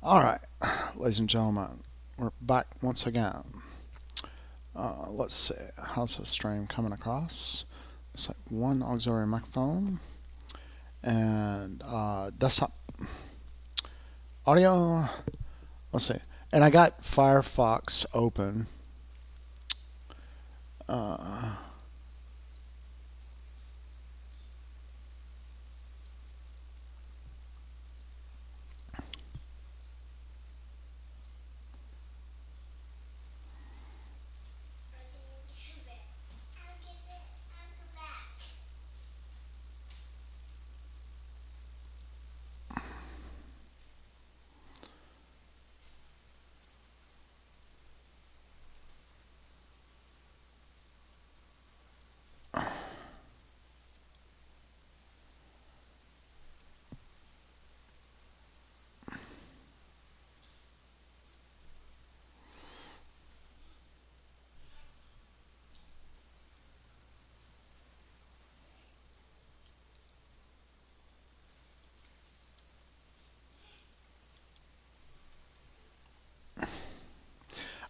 All right, ladies and gentlemen, we're back once again. Let's see, how's the stream coming across? It's like one auxiliary microphone and desktop audio. Let's see, and I got Firefox open. Uh,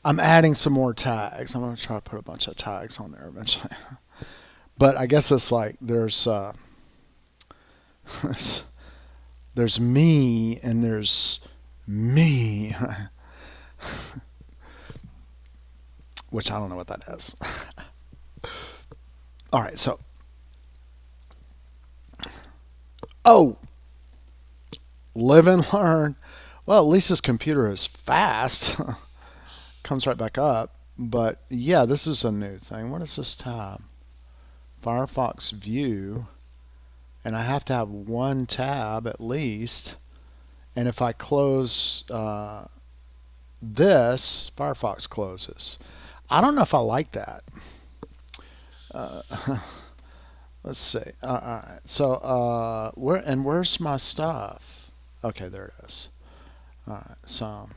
I'm adding some more tags. I'm gonna try to put a bunch of tags on there eventually. But I guess it's like there's me and there's me, which I don't know what that is. All right, so oh, live and learn. Well, at least this computer is fast. Comes right back up. But yeah, this is a new thing. What is this tab? Firefox View. And I have to have one tab at least. And if I close this, Firefox closes. I don't know if I like that. Uh, let's see. All right. So where's my stuff? Okay, there it is. All right. So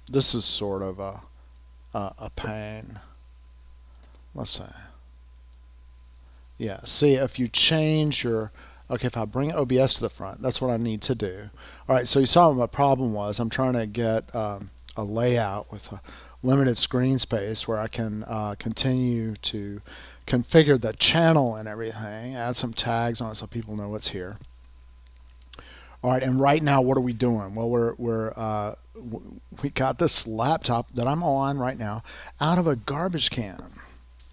this is sort of a pain. Let's say, yeah. See, if you change your, okay, if I bring OBS to the front, that's what I need to do. All right. So you saw what my problem was. I'm trying to get a layout with a limited screen space where I can continue to configure the channel and everything. Add some tags on it so people know what's here. All right, and right now, what are we doing? Well, we got this laptop that I'm on right now out of a garbage can,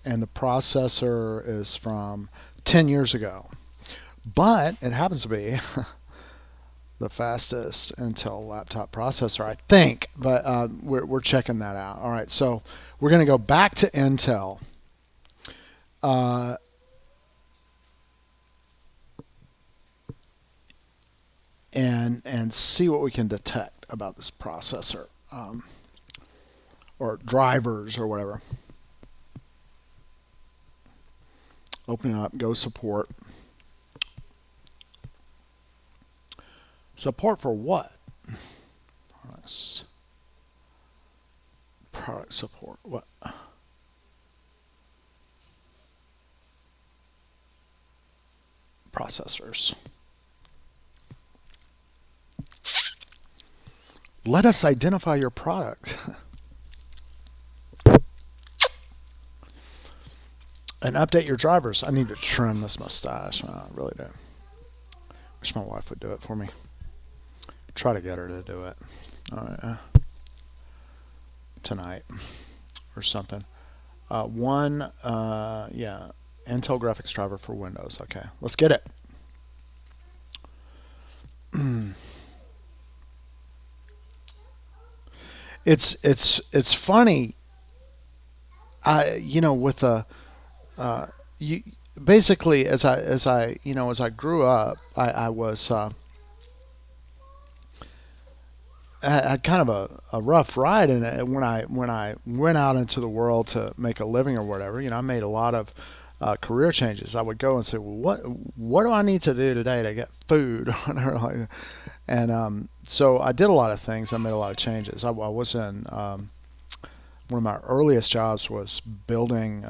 and the processor is from 10 years ago. But it happens to be the fastest Intel laptop processor, I think. But we're checking that out. All right, so we're going to go back to Intel. Uh, and see what we can detect about this processor, or drivers or whatever. Open it up, go support. Support for what? Products. Product support. What? Processors. Let us identify your product. And update your drivers. I need to trim this mustache. I really do. Wish my wife would do it for me. Try to get her to do it. All right. Tonight or something. Yeah, Intel graphics driver for Windows. Okay, let's get it. It's funny. With the you basically as I grew up, I was had kind of a rough ride, and when I went out into the world to make a living or whatever, I made a lot of career changes. I would go and say, well, what do I need to do today to get food? And so I did a lot of things. I made a lot of changes. I was in one of my earliest jobs was building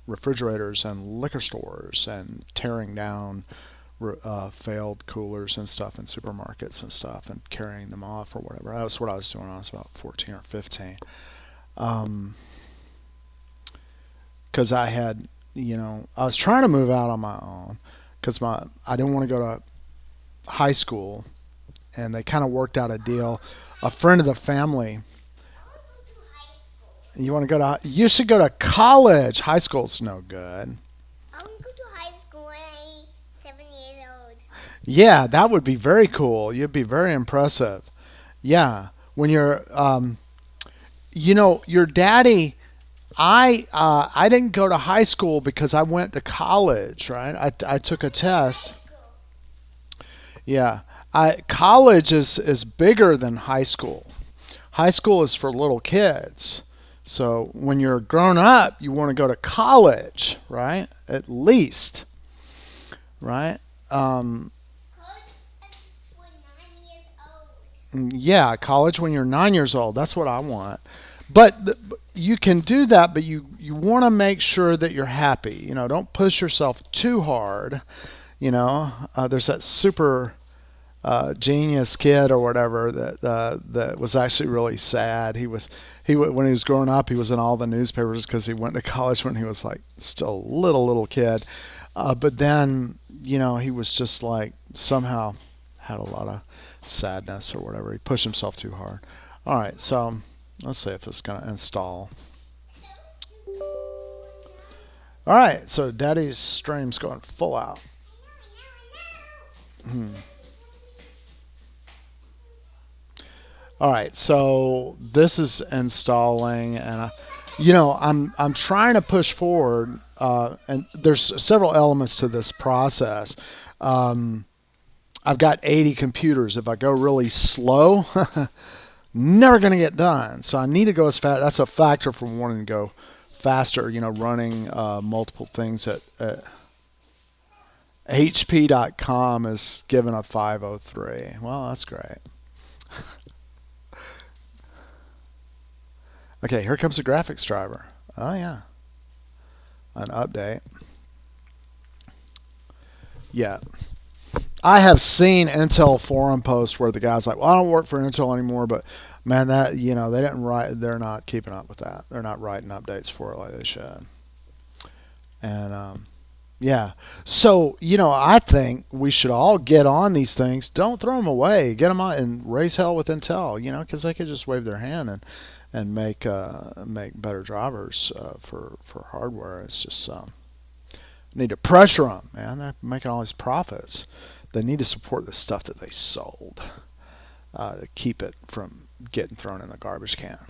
refrigerators and liquor stores and tearing down failed coolers and stuff in supermarkets and stuff and carrying them off or whatever. That was what I was doing when I was about 14 or 15. Because I had, I was trying to move out on my own because I didn't want to go to high school, and they kind of worked out a deal. A friend of the family. You want to go to? You should go to college. High school's no good. I want to go to high school when I'm 7 years old. Yeah, that would be very cool. You'd be very impressive. Yeah, when you're, your daddy. I didn't go to high school because I went to college. Right, I took a test. Yeah, college is bigger than high school. High school is for little kids. So when you're grown up, you want to go to college, right? At least, right? Um, yeah, college when you're 9 years old. That's what I want. But you can do that, but you want to make sure that you're happy. Don't push yourself too hard. There's that super genius kid or whatever that was actually really sad. When he was growing up, he was in all the newspapers because he went to college when he was like still a little kid. But then he was just like somehow had a lot of sadness or whatever. He pushed himself too hard. All right, so let's see if it's gonna install. All right, so Daddy's stream's going full out. All right, so this is installing, and I'm trying to push forward, and there's several elements to this process. Um, I've got 80 computers. If I go really slow, never going to get done. So I need to go as fast. That's a factor for wanting to go faster. Running multiple things at HP.com is given a 503. Well, that's great. Okay, here comes the graphics driver. Oh, yeah. An update. Yeah. I have seen Intel forum posts where the guy's like, well, I don't work for Intel anymore, but man, they didn't write, they're not keeping up with that. They're not writing updates for it like they should. And, yeah. So, I think we should all get on these things. Don't throw them away. Get them on and raise hell with Intel, because they could just wave their hand and make better drivers for hardware. It's just need to pressure them, man. They're making all these profits. They need to support the stuff that they sold to keep it from getting thrown in the garbage can.